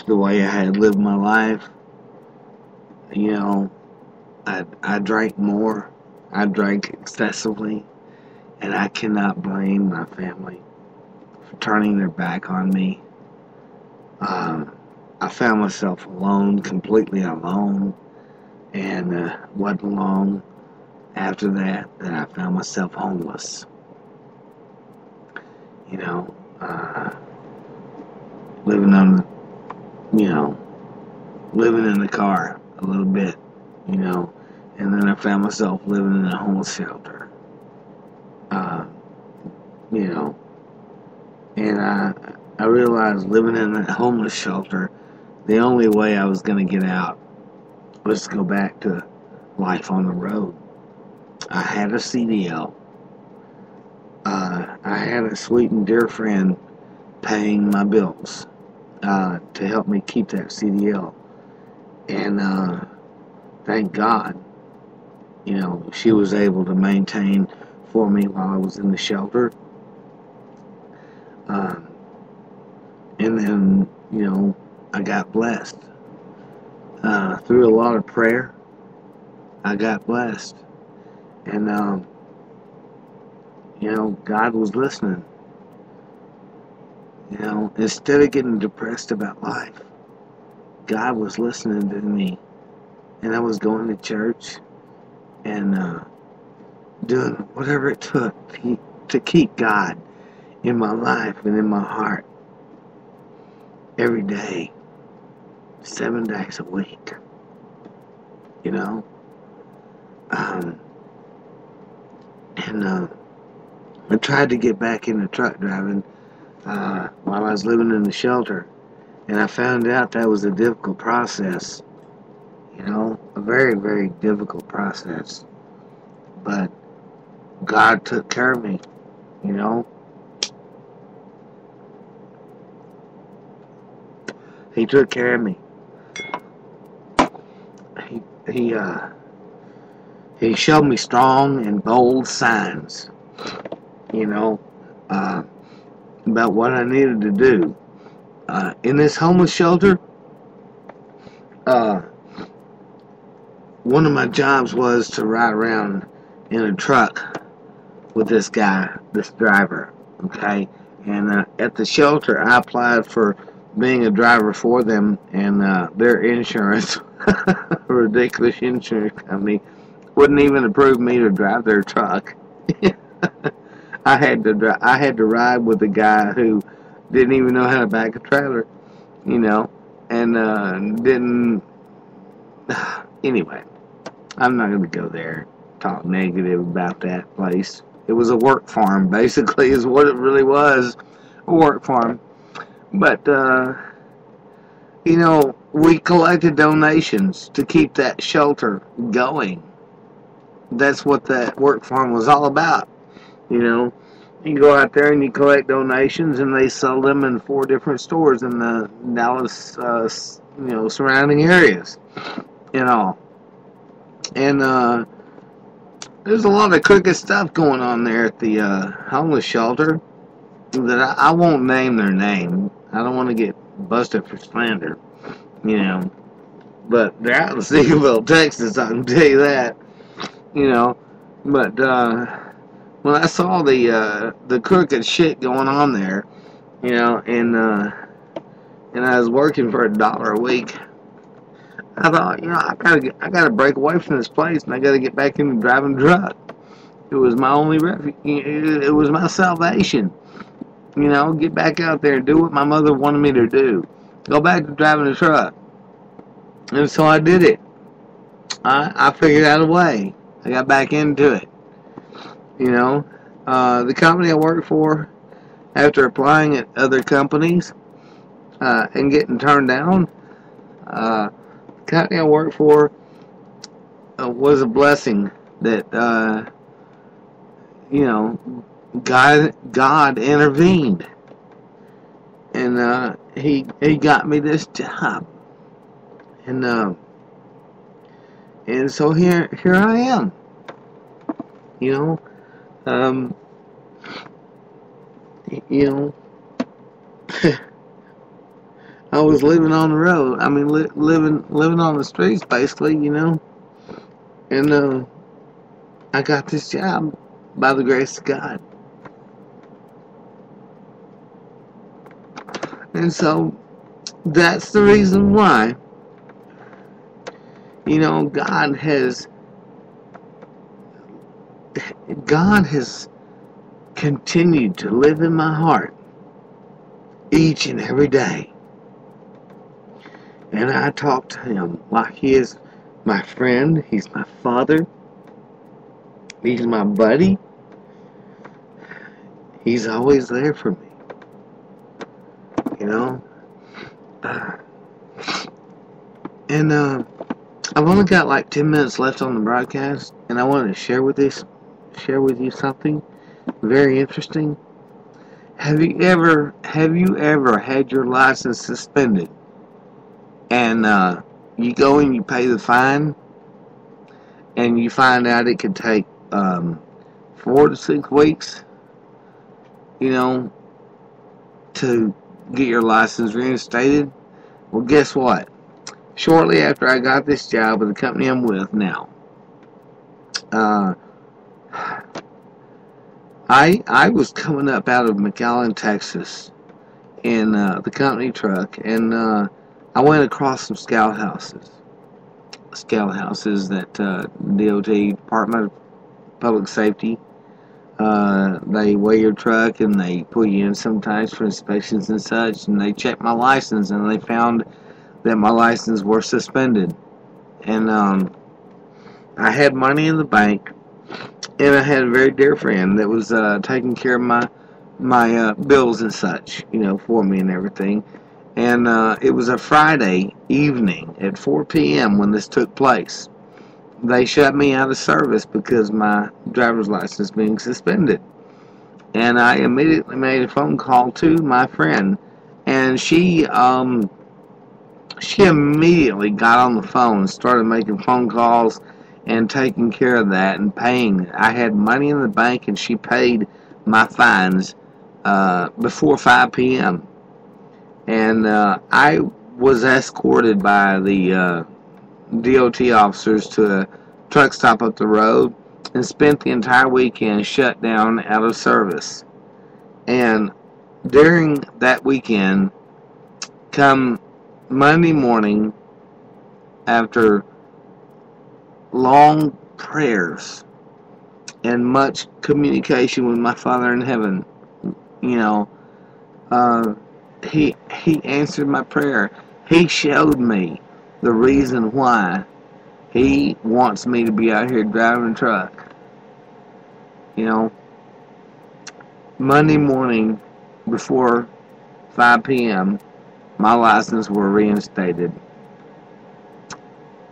the way I had lived my life. You know, I drank more. I drank excessively, and I cannot blame my family for turning their back on me. I found myself alone, completely alone, and wasn't long after that I found myself homeless. You know, living on, you know, living in the car a little bit, you know, and then I found myself living in a homeless shelter. Uh, you know, and I realized living in a homeless shelter, the only way I was going to get out was to go back to life on the road. I had a CDL. I had a sweet and dear friend paying my bills to help me keep that CDL. And thank God, you know, she was able to maintain for me while I was in the shelter. And then, you know, I got blessed. Through a lot of prayer, I got blessed. And, you know, God was listening. You know, instead of getting depressed about life, God was listening to me. And I was going to church and doing whatever it took to keep God in my life and in my heart every day, 7 days a week. You know? And I tried to get back into truck driving while I was living in the shelter. And I found out that was a difficult process. You know, a very, very difficult process. But God took care of me, you know. He took care of me. He showed me strong and bold signs, you know, about what I needed to do. In this homeless shelter, one of my jobs was to ride around in a truck with this guy, this driver, okay? And at the shelter, I applied for being a driver for them, and their insurance, a ridiculous insurance company, wouldn't even approve me to drive their truck. I had to ride with a guy who didn't even know how to back a trailer, you know, and didn't. Anyway, I'm not going to go there, talk negative about that place. It was a work farm, basically, is what it really was, a work farm. But, you know, we collected donations to keep that shelter going. That's what that work farm was all about, you know. You go out there and you collect donations, and they sell them in 4 different stores in the Dallas, you know, surrounding areas, you know. And there's a lot of crooked stuff going on there at the homeless shelter that I won't name their name. I don't want to get busted for slander, you know. But they're out in Seagoville, Texas, I can tell you that, you know. But when I saw the crooked shit going on there, you know, and I was working for $1 a week, I thought, you know, I gotta break away from this place, and I gotta get back into driving a truck. It was my only refuge. It was my salvation. You know, get back out there and do what my mother wanted me to do. Go back to driving a truck. And so I did it. I figured out a way. I got back into it. You know, the company I worked for, after applying at other companies and getting turned down, the company I worked for was a blessing that, you know, God intervened, and he got me this job, and so here I am, you know, you know, I was living on the road. I mean, living on the streets, basically, And I got this job by the grace of God. And so that's the reason why, God has continued to live in my heart each and every day. And I talk to him like he is my friend, he's my father, he's my buddy. He's always there for me. And I've only got like 10 minutes left on the broadcast, and I wanted to share with you something very interesting. Have you ever had your license suspended, and you go and you pay the fine, and you find out it could take 4 to 6 weeks, to get your license reinstated? Well, guess what? Shortly after I got this job with the company I'm with now, I was coming up out of McAllen, Texas, in the company truck, and I went across some scout houses that DOT, Department of Public Safety, they weigh your truck and they pull you in sometimes for inspections and such, and they checked my license and they found that my license was suspended. And I had money in the bank, and I had a very dear friend that was taking care of my bills and such, for me and everything. And it was a Friday evening at 4 p.m. when this took place. They shut me out of service because my driver's license being suspended. And I immediately made a phone call to my friend, and she immediately got on the phone and started making phone calls and taking care of that and paying. I had money in the bank, and she paid my fines before 5 p.m. And I was escorted by the DOT officers to a truck stop up the road and spent the entire weekend shut down out of service. And during that weekend, come Monday morning, after long prayers and much communication with my Father in heaven, he answered my prayer. He showed me the reason why he wants me to be out here driving a truck. Monday morning before 5 p.m., my license were reinstated.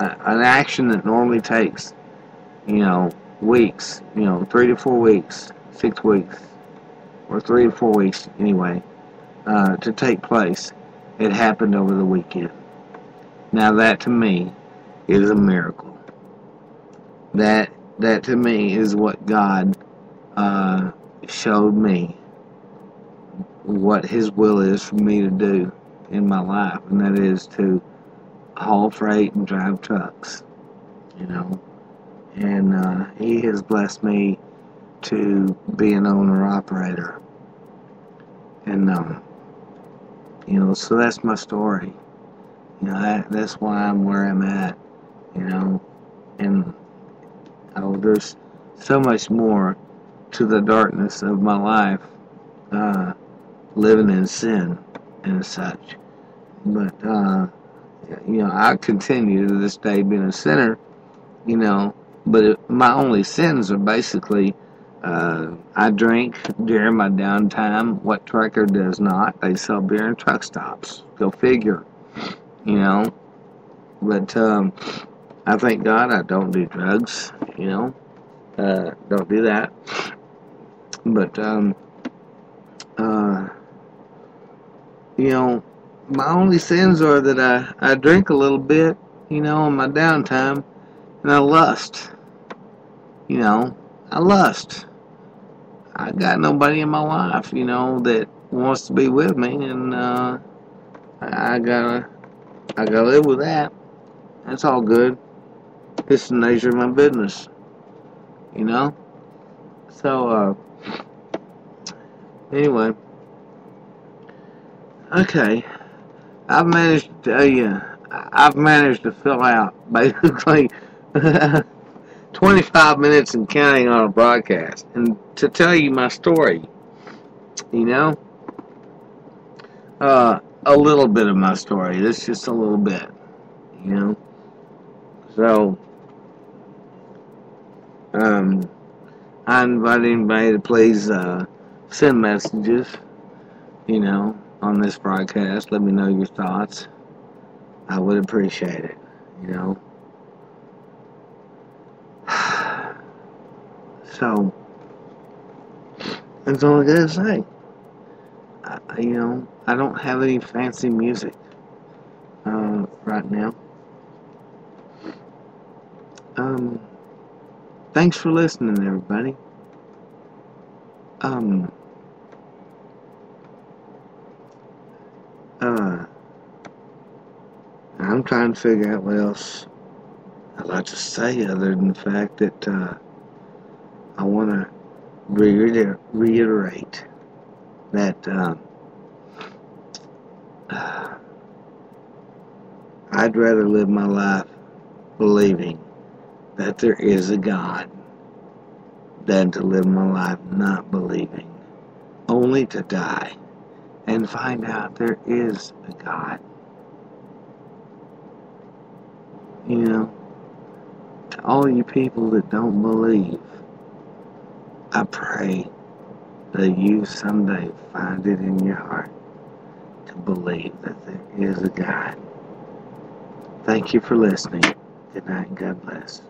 An action that normally takes, weeks, 3 to 4 weeks, 6 weeks, or 3 to 4 weeks anyway, to take place. It happened over the weekend. Now that to me is a miracle. That to me is what God showed me what His will is for me to do in my life, and that is to haul freight and drive trucks, and He has blessed me to be an owner-operator, and so that's my story. That's why I'm where I'm at, and there's so much more to the darkness of my life, living in sin and such. But, I continue to this day being a sinner, but my only sins are basically, I drink during my downtime. What trucker does not? They sell beer in truck stops. Go figure, But, I thank God I don't do drugs, don't do that. But, my only sins are that I drink a little bit, in my downtime, and I lust. I lust. I got nobody in my life, that wants to be with me, and I gotta live with that. That's all good. This is the nature of my business, you know. So anyway, okay. I've managed to fill out basically 25 minutes and counting on a broadcast, and to tell you my story, you know, a little bit of my story. That's just a little bit, you know. So, I invite anybody to please send messages, you know, on this broadcast. Let me know your thoughts. I would appreciate it, you know. So, that's all I gotta say. You know, I don't have any fancy music right now. Thanks for listening, everybody. I'm trying to figure out what else I'd like to say other than the fact that I want to reiterate that I'd rather live my life believing that there is a God than to live my life not believing, only to die and find out there is a God. You know, to all you people that don't believe, I pray that you someday find it in your heart to believe that there is a God. Thank you for listening. Good night and God bless.